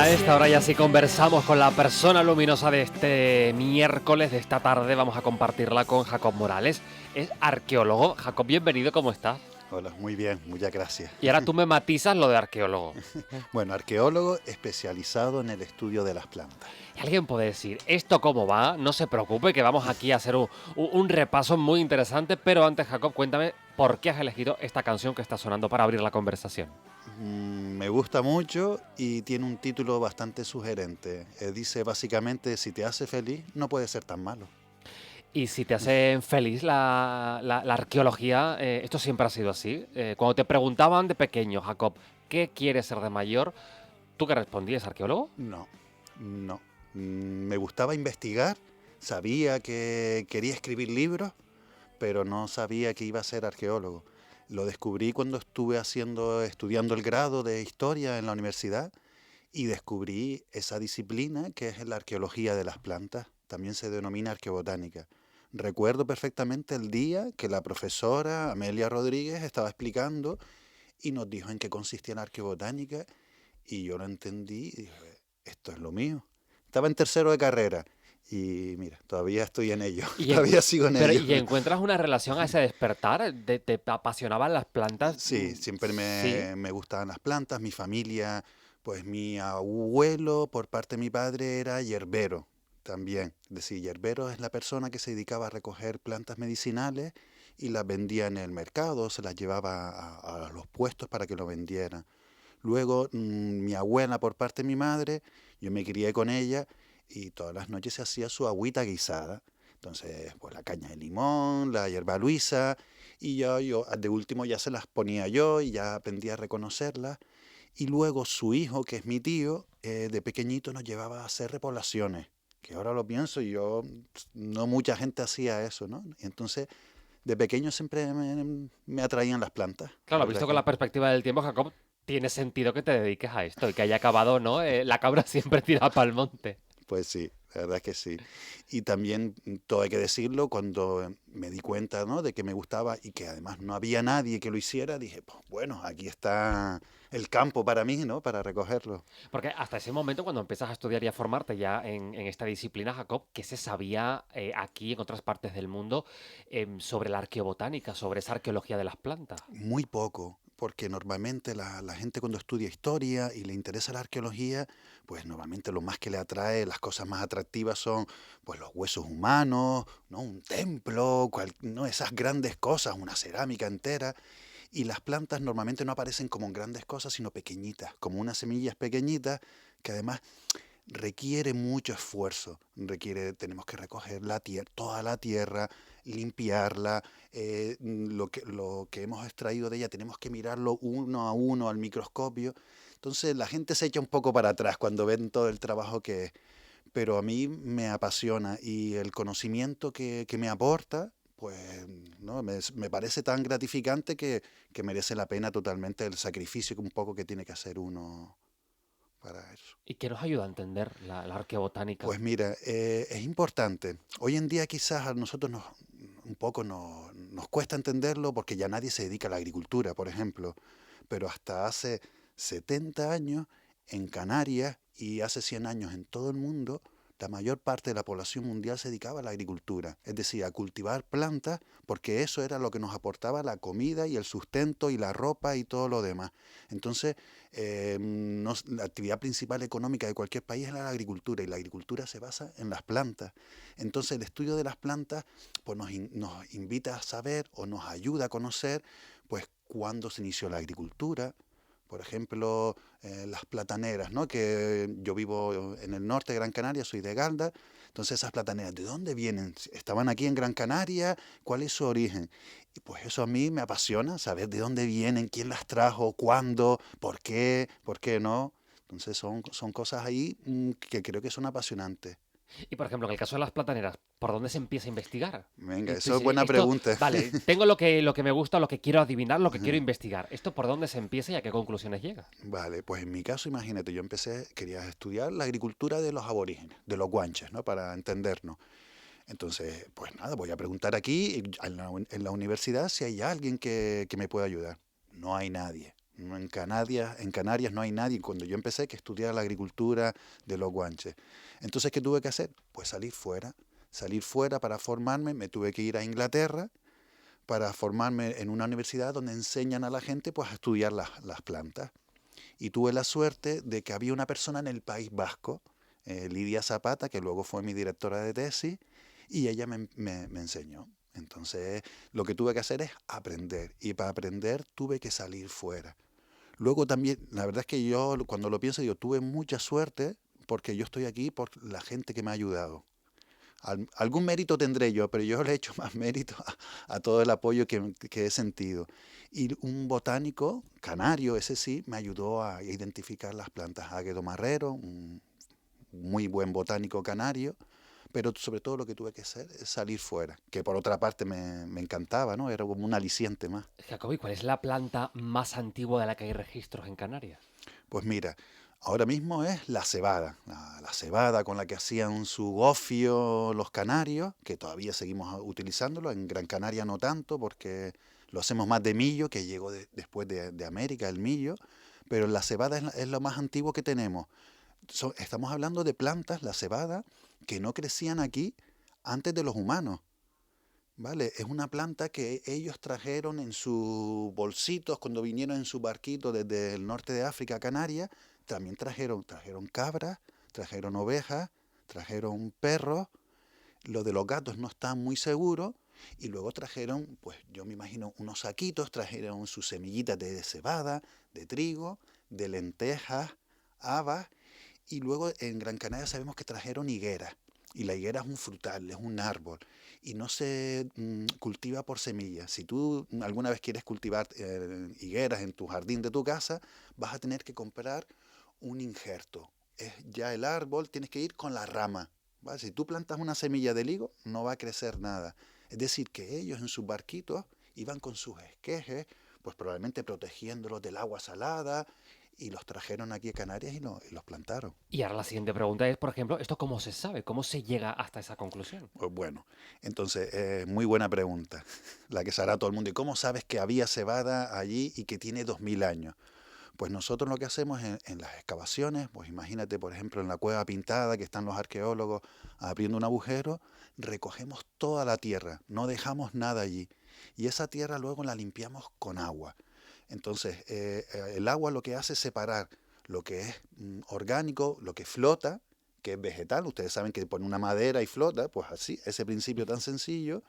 A esta hora ya sí conversamos con la persona luminosa de este miércoles, de esta tarde. Vamos a compartirla con Jacob Morales. Es arqueólogo. Jacob, bienvenido, ¿cómo estás? Hola, muy bien, muchas gracias. Y ahora tú me matizas lo de arqueólogo. Bueno, arqueólogo especializado en el estudio de las plantas. Y alguien puede decir, ¿esto cómo va? No se preocupe, que vamos aquí a hacer un repaso muy interesante. Pero antes, Jacob, cuéntame por qué has elegido esta canción que está sonando para abrir la conversación. Me gusta mucho y tiene un título bastante sugerente. Dice básicamente, si te hace feliz, no puede ser tan malo. Y si te hace feliz la arqueología, esto siempre ha sido así. Cuando te preguntaban de pequeño, Jacob, ¿qué quieres ser de mayor? ¿Tú qué respondías, arqueólogo? No, no. Me gustaba investigar, sabía que quería escribir libros, pero no sabía que iba a ser arqueólogo. Lo descubrí cuando estuve estudiando el grado de historia en la universidad y descubrí esa disciplina que es la arqueología de las plantas, también se denomina arqueobotánica. Recuerdo perfectamente el día que la profesora Amelia Rodríguez estaba explicando y nos dijo en qué consistía la arqueobotánica y yo lo entendí y dije, esto es lo mío. Estaba en tercero de carrera y mira, todavía estoy en ello, Y todavía sigo en pero ello. ¿y encuentras una relación a ese despertar? ¿Te apasionaban las plantas? Sí, siempre Sí. me gustaban las plantas, mi familia, pues mi abuelo por parte de mi padre era hierbero también. Es decir, hierbero es la persona que se dedicaba a recoger plantas medicinales y las vendía en el mercado, se las llevaba a los puestos para que lo vendieran. Luego mi abuela por parte de mi madre, yo me crié con ella y todas las noches se hacía su agüita guisada. Entonces, pues la caña de limón, la hierba luisa, y yo de último ya se las ponía yo y ya aprendí a reconocerlas. Y luego su hijo, que es mi tío, de pequeñito nos llevaba a hacer repoblaciones, que ahora lo pienso y yo, no mucha gente hacía eso, ¿no? Entonces, de pequeño siempre me atraían las plantas, la Claro, verdad visto con que la perspectiva del tiempo, Jacob, tiene sentido que te dediques a esto y que haya acabado, ¿no? La cabra siempre tira para el monte. pues sí, la verdad es que sí. Y también, todo hay que decirlo, cuando me di cuenta, ¿no?, de que me gustaba y que además no había nadie que lo hiciera, dije, pues bueno, aquí está el campo para mí, ¿no?, para recogerlo. Porque hasta ese momento, cuando empiezas a estudiar y a formarte ya en esta disciplina, Jacob, ¿qué se sabía aquí en otras partes del mundo sobre la arqueobotánica, sobre esa arqueología de las plantas? Muy poco, porque normalmente la gente cuando estudia historia y le interesa la arqueología, pues normalmente lo más que le atrae, las cosas más atractivas son pues los huesos humanos, ¿no?, un templo, ¿no?, esas grandes cosas, una cerámica entera. Y las plantas normalmente no aparecen como grandes cosas, sino pequeñitas, como unas semillas pequeñitas que además requiere mucho esfuerzo. Tenemos que recoger toda la tierra, limpiarla, lo que hemos extraído de ella tenemos que mirarlo uno a uno al microscopio. Entonces la gente se echa un poco para atrás cuando ven todo el trabajo que es, pero a mí me apasiona y el conocimiento que me aporta, pues no, me parece tan gratificante que merece la pena totalmente el sacrificio que un poco que tiene que hacer uno para eso. ¿Y qué nos ayuda a entender la arqueobotánica? Pues mira, es importante. Hoy en día quizás a nosotros un poco nos cuesta entenderlo porque ya nadie se dedica a la agricultura, por ejemplo, pero hasta hace 70 años en Canarias y hace 100 años en todo el mundo, la mayor parte de la población mundial se dedicaba a la agricultura, es decir, a cultivar plantas, porque eso era lo que nos aportaba la comida y el sustento y la ropa y todo lo demás. Entonces, la actividad principal económica de cualquier país es la agricultura y la agricultura se basa en las plantas. Entonces, el estudio de las plantas pues, nos invita a saber o nos ayuda a conocer pues, cuándo se inició la agricultura. Por ejemplo, las plataneras, ¿no?, que yo vivo en el norte de Gran Canaria, soy de Galda. Entonces esas plataneras, ¿de dónde vienen? ¿Estaban aquí en Gran Canaria? ¿Cuál es su origen? Y pues eso a mí me apasiona, saber de dónde vienen, quién las trajo, cuándo, por qué no. Entonces son cosas ahí que creo que son apasionantes. Y por ejemplo, en el caso de las plataneras, ¿por dónde se empieza a investigar? Venga, Tú eso es dices, buena esto, pregunta. vale, tengo lo que me gusta, lo que quiero adivinar, lo que quiero investigar. ¿Esto por dónde se empieza y a qué conclusiones llega? Vale, pues en mi caso, imagínate, quería estudiar la agricultura de los aborígenes, de los guanches, ¿no?, para entendernos. Entonces, pues nada, voy a preguntar aquí en la universidad si hay alguien que me pueda ayudar. No hay nadie. En Canarias no hay nadie, cuando yo empecé, que estudiara la agricultura de los guanches. Entonces, ¿qué tuve que hacer? Pues salir fuera para formarme, me tuve que ir a Inglaterra para formarme en una universidad donde enseñan a la gente pues, a estudiar las plantas. Y tuve la suerte de que había una persona en el País Vasco, Lidia Zapata, que luego fue mi directora de tesis, y ella me enseñó. Entonces, lo que tuve que hacer es aprender, y para aprender tuve que salir fuera. Luego también, la verdad es que yo cuando lo pienso, yo tuve mucha suerte porque yo estoy aquí por la gente que me ha ayudado. Algún mérito tendré yo, pero yo le he hecho más mérito a todo el apoyo que he sentido. Y un botánico canario, ese sí, me ayudó a identificar las plantas. Águedo Marrero, un muy buen botánico canario, pero sobre todo lo que tuve que hacer es salir fuera, que por otra parte me encantaba, ¿no? Era como un aliciente más. Jacobi, ¿cuál es la planta más antigua de la que hay registros en Canarias? Pues mira, ahora mismo es la cebada, la cebada con la que hacían su gofio los canarios, que todavía seguimos utilizándolo, en Gran Canaria no tanto, porque lo hacemos más de millo, que llegó después de América, el millo, pero la cebada es lo más antiguo que tenemos. Estamos hablando de plantas, la cebada, que no crecían aquí antes de los humanos. ¿Vale? Es una planta que ellos trajeron en sus bolsitos cuando vinieron en su barquito desde el norte de África a Canarias. También trajeron cabras, trajeron ovejas, trajeron perros. Lo de los gatos no está muy seguro. Y luego trajeron, pues yo me imagino, unos saquitos, trajeron sus semillitas de cebada, de trigo, de lentejas, habas. Y luego en Gran Canaria sabemos que trajeron higuera. Y la higuera es un frutal, es un árbol. Y no se cultiva por semillas. Si tú alguna vez quieres cultivar higueras en tu jardín de tu casa, vas a tener que comprar un injerto. Es ya el árbol, tienes que ir con la rama. ¿Vale? Si tú plantas una semilla de higo, no va a crecer nada. Es decir, que ellos en sus barquitos iban con sus esquejes, pues probablemente protegiéndolos del agua salada, y los trajeron aquí a Canarias y los plantaron. Y ahora la siguiente pregunta es, por ejemplo, ¿esto cómo se sabe? ¿Cómo se llega hasta esa conclusión? Pues bueno, entonces, muy buena pregunta, la que se hará todo el mundo. ¿Y cómo sabes que había cebada allí y que tiene 2000 años? Pues nosotros lo que hacemos en las excavaciones, pues imagínate, por ejemplo, en la Cueva Pintada, que están los arqueólogos abriendo un agujero, recogemos toda la tierra, no dejamos nada allí. Y esa tierra luego la limpiamos con agua. Entonces, el agua lo que hace es separar lo que es orgánico, lo que flota, que es vegetal. Ustedes saben que pone una madera y flota, pues así, ese principio tan sencillo,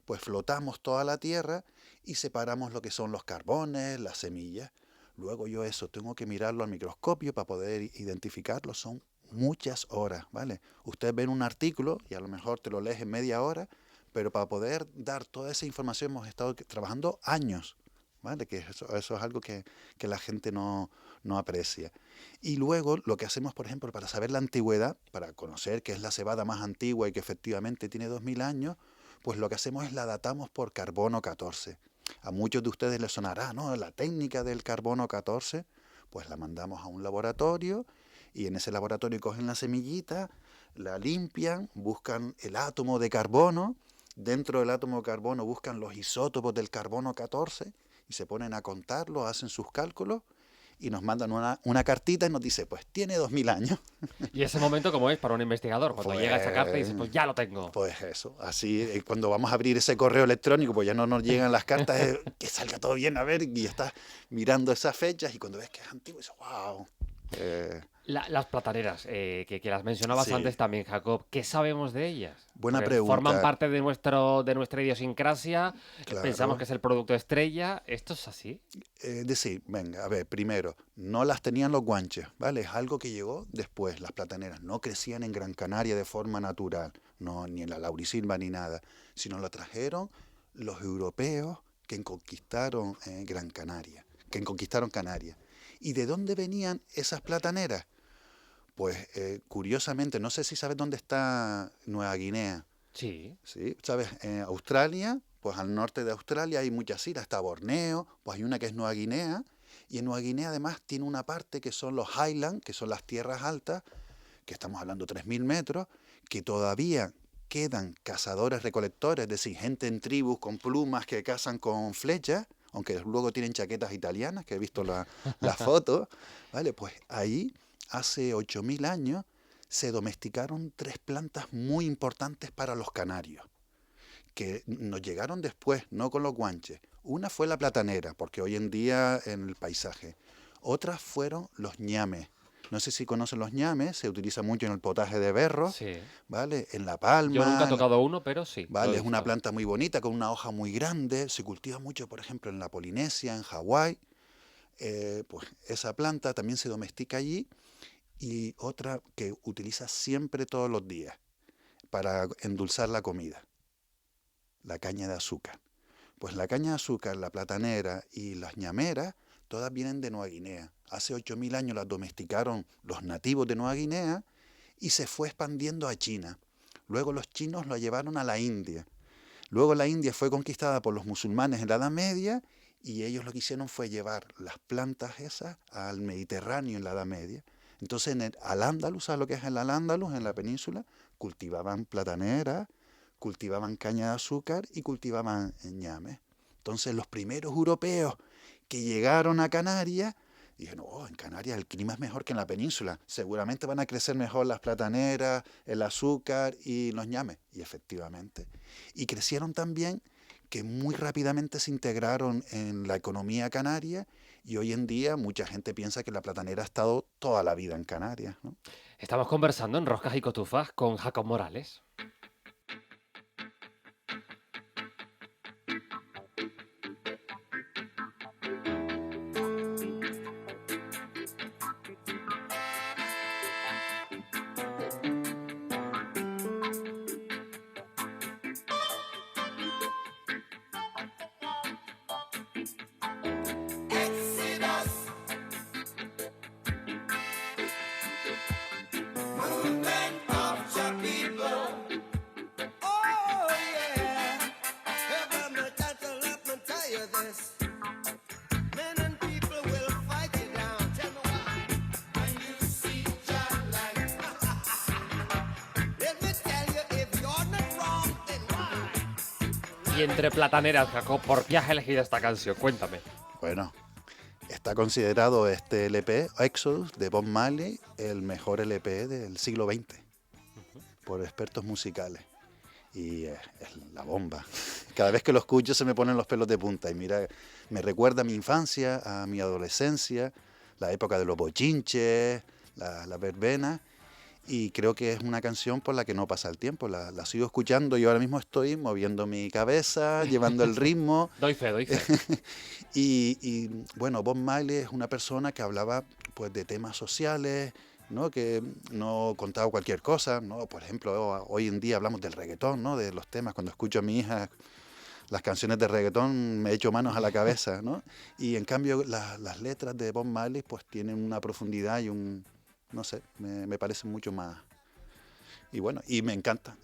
pues flotamos toda la tierra y separamos lo que son los carbones, las semillas. Luego yo eso tengo que mirarlo al microscopio para poder identificarlo. Son muchas horas, ¿vale? Ustedes ven un artículo y a lo mejor te lo lees en media hora, pero para poder dar toda esa información hemos estado trabajando años, ¿vale? Que eso es algo que la gente no aprecia. Y luego lo que hacemos, por ejemplo, para saber la antigüedad, para conocer qué es la cebada más antigua y que efectivamente tiene 2000 años, pues lo que hacemos es la datamos por carbono 14. A muchos de ustedes les sonará, ¿no? La técnica del carbono 14, pues la mandamos a un laboratorio y en ese laboratorio cogen la semillita, la limpian, buscan el átomo de carbono, dentro del átomo de carbono buscan los isótopos del carbono 14 y se ponen a contarlo, hacen sus cálculos y nos mandan una cartita y nos dice, pues tiene 2000 años. ¿Y ese momento cómo es para un investigador? Cuando llega esa carta y dice, Pues, pues ya lo tengo. pues eso, así cuando vamos a abrir ese correo electrónico, pues ya no nos llegan las cartas, que salga todo bien, a ver, y estás mirando esas fechas y cuando ves que es antiguo, dices, wow. Las plataneras, que las mencionabas Sí, antes también, Jacob, ¿qué sabemos de ellas? buena Porque forman pregunta, parte de nuestra idiosincrasia, pensamos que claro. es el producto estrella. ¿Esto es así? Decir, venga, a ver, primero, no las tenían los guanches, ¿vale? Es algo que llegó después. Las plataneras no crecían en Gran Canaria de forma natural, no, ni en la laurisilva ni nada, sino lo trajeron los europeos que conquistaron Gran Canaria, que conquistaron Canarias. ¿Y de dónde venían esas plataneras? Pues curiosamente, no sé si sabes dónde está Nueva Guinea. Sí. ¿Sí? ¿Sabes? En Australia, pues al norte de Australia hay muchas islas, está Borneo, pues hay una que es Nueva Guinea, y en Nueva Guinea además tiene una parte que son los Highlands, que son las tierras altas, que estamos hablando 3000 metros, que todavía quedan cazadores recolectores, es decir, gente en tribus con plumas que cazan con flechas, aunque luego tienen chaquetas italianas, que he visto la foto, ¿vale? Pues ahí, hace 8.000 años, se domesticaron tres plantas muy importantes para los canarios, que nos llegaron después, no con los guanches. Una fue la platanera, porque hoy en día en el paisaje. Otras fueron los ñames. No sé si conocen los ñames, se utiliza mucho en el potaje de berro, Sí. ¿vale? En La Yo nunca he Palma, tocado uno, pero sí, lo he ¿vale? Es una visto. planta muy bonita, con una hoja muy grande. Se cultiva mucho, por ejemplo, en la Polinesia, en Hawái. Pues esa planta también se domestica allí. Y otra que utiliza siempre todos los días para endulzar la comida, la caña de azúcar. Pues la caña de azúcar, la platanera y las ñameras, todas vienen de Nueva Guinea. Hace 8.000 años las domesticaron los nativos de Nueva Guinea y se fue expandiendo a China. Luego los chinos lo llevaron a la India. Luego la India fue conquistada por los musulmanes en la Edad Media y ellos lo que hicieron fue llevar las plantas esas al Mediterráneo en la Edad Media. Entonces en el Al-Ándalus, ¿sabes lo que es el Al-Ándalus en la península? Cultivaban platanera, cultivaban caña de azúcar y cultivaban ñames. Entonces los primeros europeos que llegaron a Canarias dijeron, oh, en Canarias el clima es mejor que en la península, seguramente van a crecer mejor las plataneras, el azúcar y los ñames. Y efectivamente. Y crecieron también que muy rápidamente se integraron en la economía canaria y hoy en día mucha gente piensa que la platanera ha estado toda la vida en Canarias, ¿no? Estamos conversando en Roscas y Cotufas con Jacob Morales. Movement of your people. Oh yeah. Heaven, the title, let me tell you this. Men and people will fight it down. Tell me why. When you see John like, let me tell you, if you're not wrong, then why? Y entre plataneras, Jacob, ¿por qué has elegido esta canción? Cuéntame. Bueno, está considerado este LP, Exodus, de Bob Marley, el mejor LP del siglo XX, por expertos musicales. Y es la bomba. Cada vez que lo escucho se me ponen los pelos de punta. Y mira, me recuerda a mi infancia, a mi adolescencia, la época de los bochinches, la verbena. Y creo que es una canción por la que no pasa el tiempo. La sigo escuchando y ahora mismo estoy moviendo mi cabeza, llevando el ritmo. Doy fe, doy fe. Y, bueno, Bob Marley es una persona que hablaba pues de temas sociales, ¿no? Que no contaba cualquier cosa, ¿no? Por ejemplo, hoy en día hablamos del reggaetón, ¿no? De los temas. Cuando escucho a mi hija las canciones de reggaetón me echo manos a la cabeza, ¿no? Y en cambio las letras de Bob Marley pues tienen una profundidad y no sé, me parecen mucho más. Y bueno, y me encanta.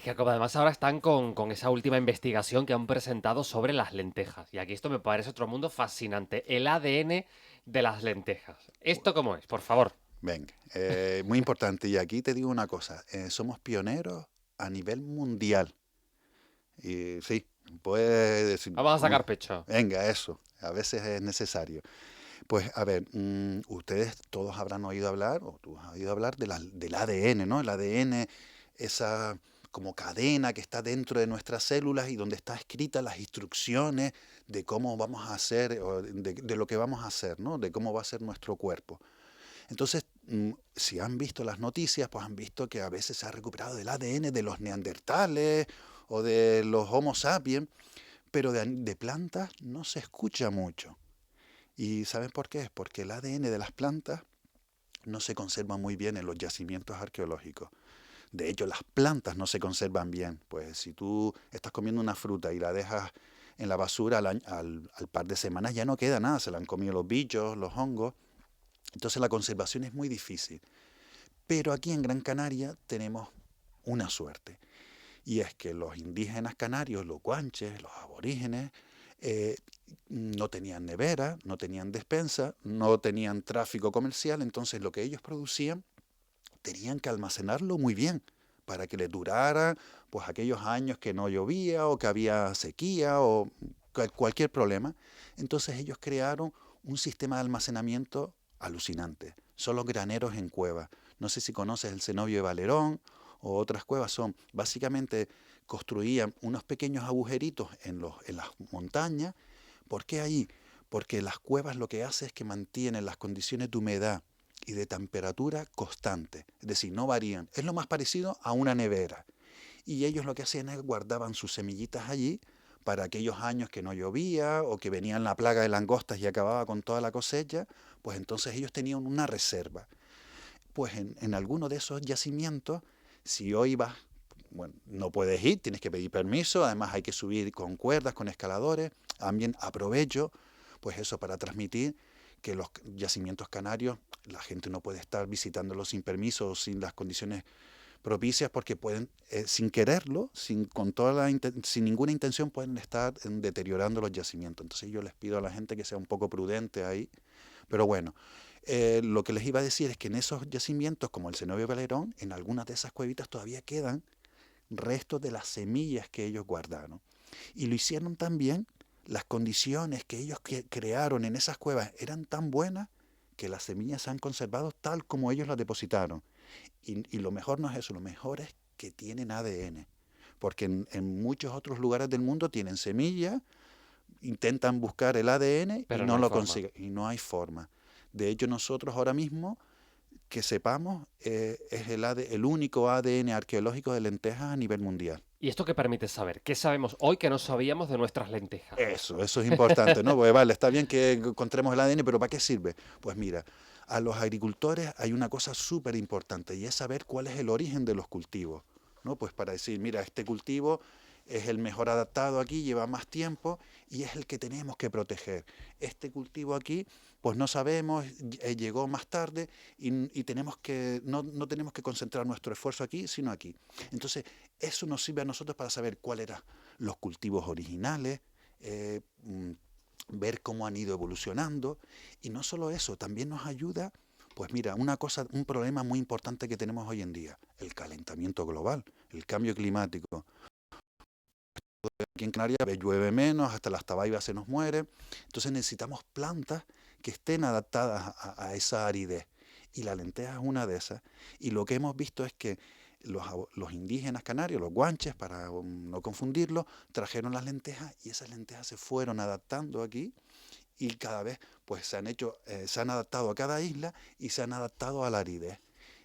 Jacob, además ahora están con esa última investigación que han presentado sobre las lentejas. Y aquí esto me parece otro mundo fascinante. El ADN de las lentejas. ¿Esto cómo es? Por favor. Venga, muy importante. Y aquí te digo una cosa, somos pioneros a nivel mundial. Y sí, puede decir, Vamos a sacar pecho. venga, eso, a veces es necesario. Pues a ver, ustedes todos habrán oído hablar, o tú has oído hablar del ADN, ¿no? El ADN, esa como cadena que está dentro de nuestras células y donde están escritas las instrucciones de cómo vamos a hacer, o de lo que vamos a hacer, ¿no? De cómo va a ser nuestro cuerpo. Entonces, si han visto las noticias, pues han visto que a veces se ha recuperado del ADN de los neandertales o de los Homo sapiens, pero de plantas no se escucha mucho. ¿Y saben por qué? Porque el ADN de las plantas no se conserva muy bien en los yacimientos arqueológicos. De hecho, las plantas no se conservan bien. Pues si tú estás comiendo una fruta y la dejas en la basura al par de semanas ya no queda nada, se la han comido los bichos, los hongos. Entonces la conservación es muy difícil. Pero aquí en Gran Canaria tenemos una suerte. Y es que los indígenas canarios, los guanches, los aborígenes, no tenían nevera, no tenían despensa, no tenían tráfico comercial, entonces lo que ellos producían tenían que almacenarlo muy bien para que les durara pues aquellos años que no llovía o que había sequía o cualquier problema. Entonces ellos crearon un sistema de almacenamiento alucinante. Son los graneros en cuevas. No sé si conoces el cenobio de Valerón o otras cuevas. Son básicamente construían unos pequeños agujeritos en las montañas. ¿Por qué ahí? Porque las cuevas lo que hace es que mantienen las condiciones de humedad y de temperatura constantes. Es decir, no varían. Es lo más parecido a una nevera. Y ellos lo que hacían es guardaban sus semillitas allí para aquellos años que no llovía o que venía la plaga de langostas y acababa con toda la cosecha, pues entonces ellos tenían una reserva. Pues en alguno de esos yacimientos, si hoy vas, bueno, no puedes ir, tienes que pedir permiso, además hay que subir con cuerdas, con escaladores. También aprovecho, pues eso, para transmitir que los yacimientos canarios, la gente no puede estar visitándolos sin permiso o sin las condiciones propicias porque pueden, sin quererlo, sin ninguna intención, pueden estar deteriorando los yacimientos. Entonces yo les pido a la gente que sea un poco prudente ahí. Pero bueno, lo que les iba a decir es que en esos yacimientos, como el cenobio Valerón, en algunas de esas cuevitas todavía quedan restos de las semillas que ellos guardaron. Y lo hicieron también, las condiciones que ellos crearon en esas cuevas eran tan buenas que las semillas se han conservado tal como ellos las depositaron. Y lo mejor no es eso, lo mejor es que tienen ADN. Porque en muchos otros lugares del mundo tienen semillas, intentan buscar el ADN y Pero no no hay lo forma. consiguen. Y no hay forma. De hecho, nosotros ahora mismo, que sepamos, es el único ADN arqueológico de lentejas a nivel mundial. ¿Y esto qué permite saber? ¿Qué sabemos hoy que no sabíamos de nuestras lentejas? Eso es importante, ¿no? Pues vale, está bien que encontremos el ADN, pero ¿para qué sirve? Pues mira, a los agricultores hay una cosa súper importante y es saber cuál es el origen de los cultivos, ¿no? Pues para decir, mira, este cultivo es el mejor adaptado aquí, lleva más tiempo y es el que tenemos que proteger. Este cultivo aquí, pues no sabemos, llegó más tarde y tenemos que, no tenemos que concentrar nuestro esfuerzo aquí, sino aquí. Entonces, eso nos sirve a nosotros para saber cuáles eran los cultivos originales, eh, mm, ver cómo han ido evolucionando. Y no solo eso, también nos ayuda, pues mira, un problema muy importante que tenemos hoy en día, el calentamiento global, el cambio climático. Aquí en Canarias llueve menos, hasta las tabaibas se nos muere. Entonces necesitamos plantas que estén adaptadas a esa aridez. Y la lenteja es una de esas. Y lo que hemos visto es que los indígenas canarios, los guanches, para no confundirlo, trajeron las lentejas y esas lentejas se fueron adaptando aquí y cada vez pues se han adaptado a cada isla y se han adaptado a la aridez.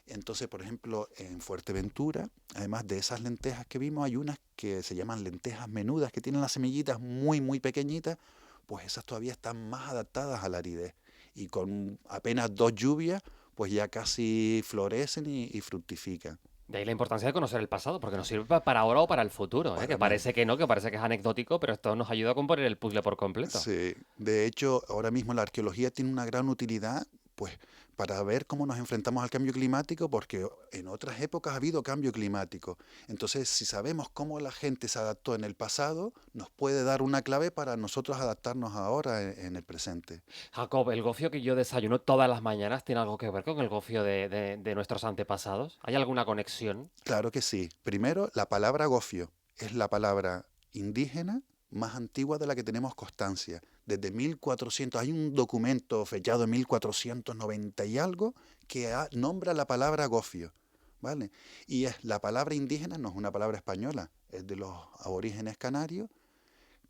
Entonces, por ejemplo, en Fuerteventura, además de esas lentejas que vimos, hay unas que se llaman lentejas menudas, que tienen las semillitas muy, muy pequeñitas, pues esas todavía están más adaptadas a la aridez. Y con apenas 2 lluvias, pues ya casi florecen y fructifican. De ahí la importancia de conocer el pasado, porque nos sirve para ahora o para el futuro, ¿eh? Para Que mí. parece que no, que parece que es anecdótico, pero esto nos ayuda a componer el puzzle por completo. Sí, de hecho, ahora mismo la arqueología tiene una gran utilidad, pues, para ver cómo nos enfrentamos al cambio climático, porque en otras épocas ha habido cambio climático. Entonces, si sabemos cómo la gente se adaptó en el pasado, nos puede dar una clave para nosotros adaptarnos ahora en el presente. Jacob, ¿el gofio que yo desayuno todas las mañanas tiene algo que ver con el gofio de nuestros antepasados? ¿Hay alguna conexión? Claro que sí. Primero, la palabra gofio es la palabra indígena más antigua de la que tenemos constancia. Desde 1400, hay un documento fechado en 1490 y algo que nombra la palabra gofio, ¿vale? Y es la palabra indígena, no es una palabra española, es de los aborígenes canarios,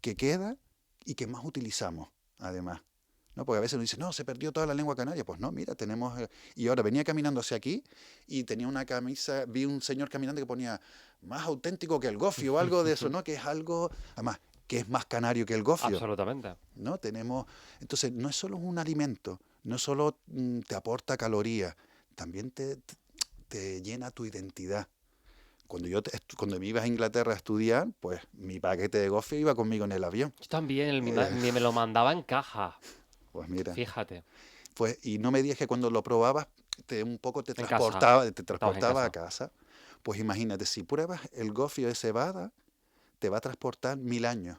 que queda y que más utilizamos, además. ¿No? Porque a veces nos dicen, no, se perdió toda la lengua canaria. Pues no, mira, tenemos... Y ahora venía caminando hacia aquí y tenía una camisa, vi un señor caminando que ponía más auténtico que el gofio o algo de eso, ¿no? Que es algo, además, que es más canario que el gofio, Absolutamente. ¿no? Entonces, no es solo un alimento, no solo te aporta calorías, también te llena tu identidad. Cuando me iba a Inglaterra a estudiar, pues mi paquete de gofio iba conmigo en el avión. Yo también, Eh, me lo mandaba en caja, Pues mira, fíjate, pues, y no me digas que cuando lo probabas un poco en casa. te Estabas en transportaba a casa. casa. Pues imagínate, si pruebas el gofio de cebada, te va a transportar 1000 años.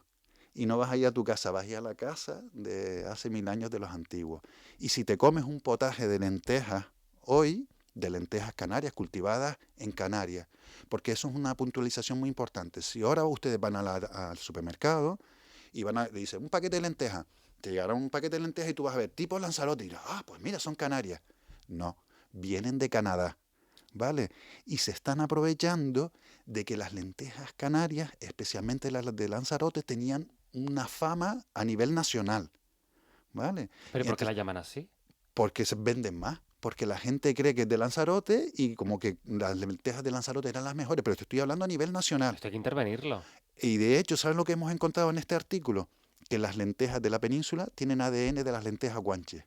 Y no vas a ir a tu casa, vas a ir a la casa de hace 1000 años de los antiguos. Y si te comes un potaje de lentejas hoy, de lentejas canarias cultivadas en Canarias, porque eso es una puntualización muy importante. Si ahora ustedes van al supermercado y le dice, un paquete de lentejas. Te llegará un paquete de lentejas y tú vas a ver, tipo Lanzarote, y dirás, pues mira, son Canarias. No, vienen de Canadá, ¿vale? Y se están aprovechando de que las lentejas canarias, especialmente las de Lanzarote, tenían una fama a nivel nacional, ¿vale? ¿Pero por qué la Entonces, llaman así? porque se venden más, porque la gente cree que es de Lanzarote y como que las lentejas de Lanzarote eran las mejores, pero te estoy hablando a nivel nacional. Esto hay que intervenirlo. Y de hecho, ¿saben lo que hemos encontrado en este artículo? Que las lentejas de la península tienen ADN de las lentejas guanches.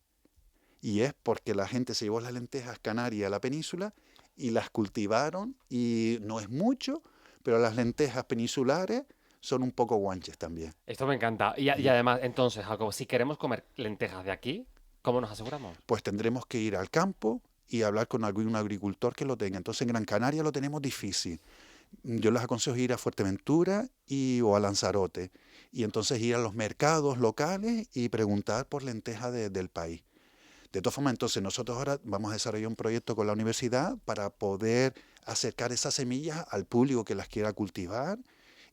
Y es porque la gente se llevó las lentejas canarias a la península y las cultivaron, y no es mucho, pero las lentejas peninsulares son un poco guanches también. Esto me encanta. Y además, entonces, Jacob, si queremos comer lentejas de aquí, ¿cómo nos aseguramos? Pues tendremos que ir al campo y hablar con algún agricultor que lo tenga. Entonces en Gran Canaria lo tenemos difícil. Yo les aconsejo ir a Fuerteventura o a Lanzarote, y entonces ir a los mercados locales y preguntar por lentejas del país. De todas formas, entonces nosotros ahora vamos a desarrollar un proyecto con la universidad para poder acercar esas semillas al público que las quiera cultivar.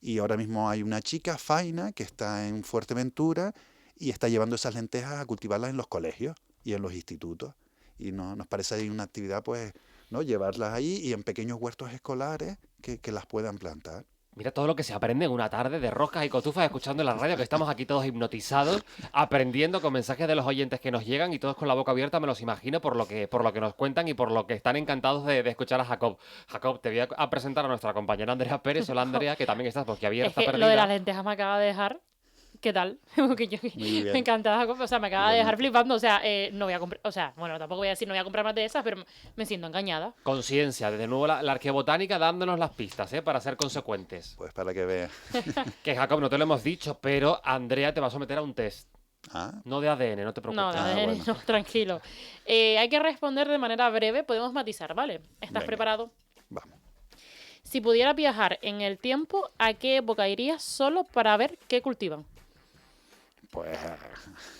Y ahora mismo hay una chica, Faina, que está en Fuerteventura y está llevando esas lentejas a cultivarlas en los colegios y en los institutos. Y nos parece ahí una actividad, pues, ¿no? Llevarlas ahí y en pequeños huertos escolares que las puedan plantar. Mira todo lo que se aprende en una tarde de roscas y cotufas escuchando en la radio, que estamos aquí todos hipnotizados, aprendiendo con mensajes de los oyentes que nos llegan y todos con la boca abierta, me los imagino, por lo que nos cuentan y por lo que están encantados de escuchar a Jacob. Jacob, te voy a presentar a nuestra compañera Andrea Pérez. Hola, Andrea, que también estás Es boquiabierta, que perdida. lo de las lentejas me acaba de dejar. ¿Qué tal? Porque yo Muy bien. me encantaba, o sea, me acaba de dejar Igualmente. flipando. O sea, no voy a comprar, o sea, bueno, tampoco voy a decir no voy a comprar más de esas, pero me siento engañada. Conciencia, de nuevo la arqueobotánica dándonos las pistas, para ser consecuentes. Pues para que veas. Que Jacob, no te lo hemos dicho, pero Andrea te va a someter a un test. Ah, No de ADN, no te preocupes. No, bueno. no, tranquilo. Hay que responder de manera breve, podemos matizar, ¿vale? ¿Estás Venga. preparado? vamos. Si pudieras viajar en el tiempo, ¿a qué época irías solo para ver qué cultivan? Pues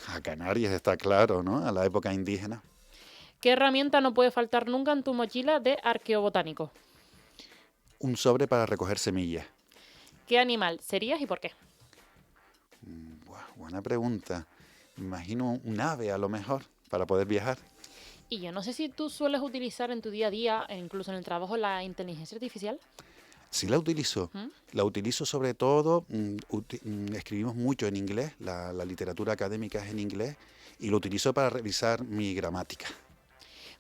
a Canarias está claro, ¿no? A la época indígena. ¿Qué herramienta no puede faltar nunca en tu mochila de arqueobotánico? Un sobre para recoger semillas. ¿Qué animal serías y por qué? Buena pregunta. Me imagino un ave a lo mejor para poder viajar. Y yo no sé si tú sueles utilizar en tu día a día, e incluso en el trabajo, la inteligencia artificial. Sí la utilizo. ¿Mm? La utilizo sobre todo, escribimos mucho en inglés, la literatura académica es en inglés, y lo utilizo para revisar mi gramática.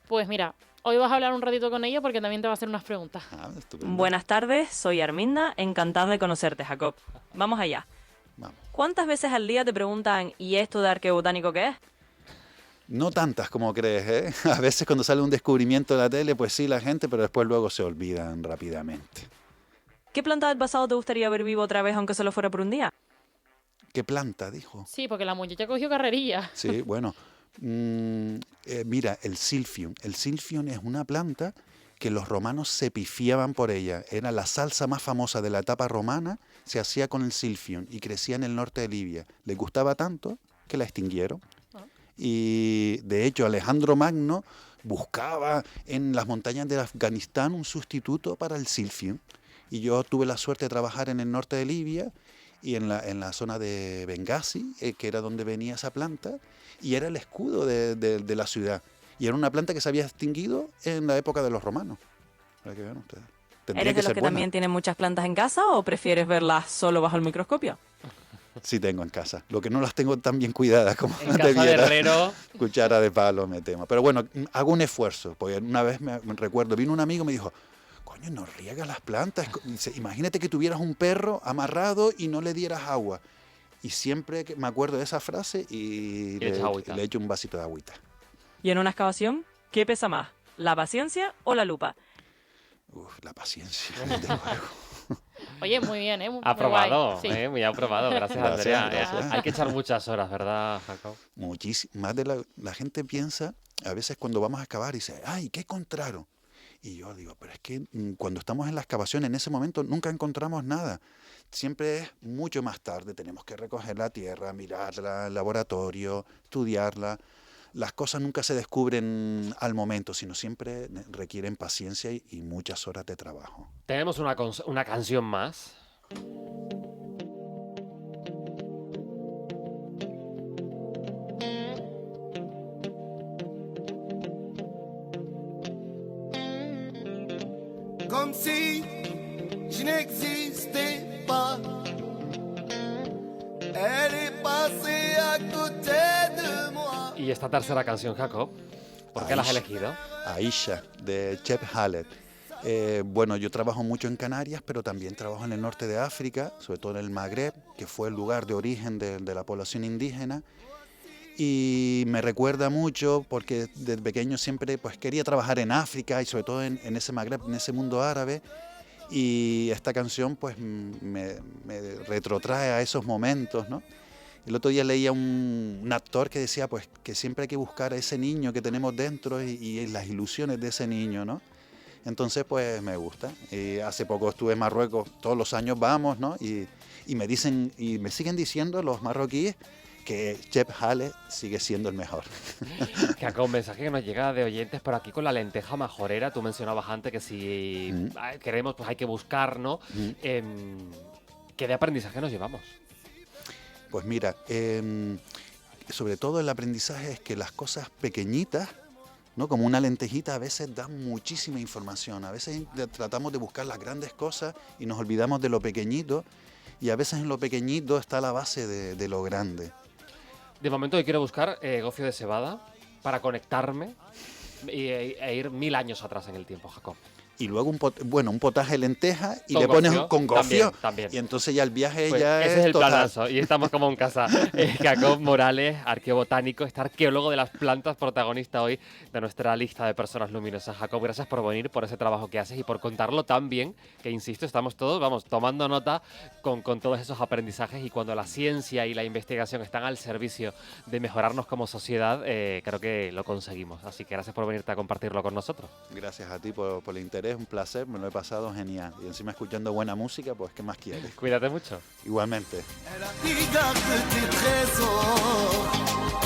Pues mira, hoy vas a hablar un ratito con ella porque también te va a hacer unas preguntas. Ah, estupendo. Buenas tardes, soy Arminda, encantada de conocerte, Jacob. Vamos allá. Vamos. ¿Cuántas veces al día te preguntan, ¿y esto de arqueobotánico qué es? No tantas como crees, ¿eh? A veces cuando sale un descubrimiento en la tele, pues sí la gente, pero después luego se olvidan rápidamente. ¿Qué planta del pasado te gustaría ver vivo otra vez, aunque solo fuera por un día? ¿Qué planta? Dijo. Sí, porque la muchacha cogió carrerilla. Sí, bueno. Mira, el silphium. El silphium es una planta que los romanos se pifiaban por ella. Era la salsa más famosa de la etapa romana, se hacía con el silphium y crecía en el norte de Libia. Les gustaba tanto que la extinguieron. Ah. Y de hecho Alejandro Magno buscaba en las montañas de Afganistán un sustituto para el silphium. Y yo tuve la suerte de trabajar en el norte de Libia y en la zona de Benghazi, que era donde venía esa planta, y era el escudo de la ciudad. Y era una planta que se había extinguido en la época de los romanos. Para que vean ustedes. Tendría ¿Eres de los ser que buena. también tienen muchas plantas en casa o prefieres verlas solo bajo el microscopio? Sí tengo en casa. Lo que no las tengo tan bien cuidadas como En casa de debiera. herrero. Cuchara de palo me temo. Pero bueno, hago un esfuerzo. Porque una vez me recuerdo, vino un amigo y me dijo, coño, no riegas las plantas. Dice, imagínate que tuvieras un perro amarrado y no le dieras agua. Y siempre me acuerdo de esa frase y le echas agüita. le echo un vasito de agüita. ¿Y en una excavación, qué pesa más, la paciencia o la lupa? Uf, la paciencia, desde luego. Oye, muy bien, ¿eh? Muy Aprobado, guay. Sí. muy aprobado. Gracias, Gracias, Andrea. gracias. Hay que echar muchas horas, ¿verdad, Jacob? Muchísimo. Más de la gente piensa, a veces cuando vamos a excavar, dice, ay, ¿qué encontraron? Y yo digo, pero es que cuando estamos en la excavación, en ese momento nunca encontramos nada. Siempre es mucho más tarde, tenemos que recoger la tierra, mirarla, el laboratorio, estudiarla. Las cosas nunca se descubren al momento, sino siempre requieren paciencia y muchas horas de trabajo. Tenemos una canción más. comme si je n'existais pas. Elle est passée à côté de moi. Y esta tercera canción, Jacob, ¿por qué la has Aisha. elegido? Aisha, de Chep Haller. Bueno, yo trabajo mucho en Canarias, pero también trabajo en el norte de África, sobre todo en el Magreb, que fue el lugar de origen de la población indígena. Y me recuerda mucho porque desde pequeño siempre pues, quería trabajar en África y sobre todo en ese Magreb, en ese mundo árabe. Y esta canción pues me retrotrae a esos momentos, ¿no? El otro día leía un actor que decía pues que siempre hay que buscar a ese niño que tenemos dentro y las ilusiones de ese niño, ¿no? Entonces pues me gusta. Y hace poco estuve en Marruecos, todos los años vamos, ¿no? Y me dicen, y me siguen diciendo los marroquíes que Chep Haller sigue siendo el mejor. Jacob, un mensaje que nos llega de oyentes por aquí con la lenteja majorera. Tú mencionabas antes que si queremos, pues hay que buscar, ¿no? ¿Qué de aprendizaje nos llevamos? Pues mira, sobre todo el aprendizaje es que las cosas pequeñitas, ¿no? Como una lentejita, a veces dan muchísima información. A veces tratamos de buscar las grandes cosas y nos olvidamos de lo pequeñito. Y a veces en lo pequeñito está la base de lo grande. De momento yo quiero buscar gofio de cebada para conectarme e ir 1000 años atrás en el tiempo, Jacob. Y luego un potaje de lenteja y Con le pones gofio, con gofio. también. Y entonces ya el viaje Pues ya ese es el total. planazo y estamos como en casa. Jacob Morales, arqueobotánico, este arqueólogo de las plantas, protagonista hoy de nuestra lista de personas luminosas. Jacob, gracias por venir, por ese trabajo que haces y por contarlo tan bien, que insisto, estamos todos, vamos, tomando nota con todos esos aprendizajes, y cuando la ciencia y la investigación están al servicio de mejorarnos como sociedad, creo que lo conseguimos. Así que gracias por venirte a compartirlo con nosotros. Gracias a ti por el interés, un placer, me lo he pasado genial. Y encima escuchando buena música, pues ¿qué más quieres? Cuídate mucho. Igualmente. Elle a dit garde tes trésors.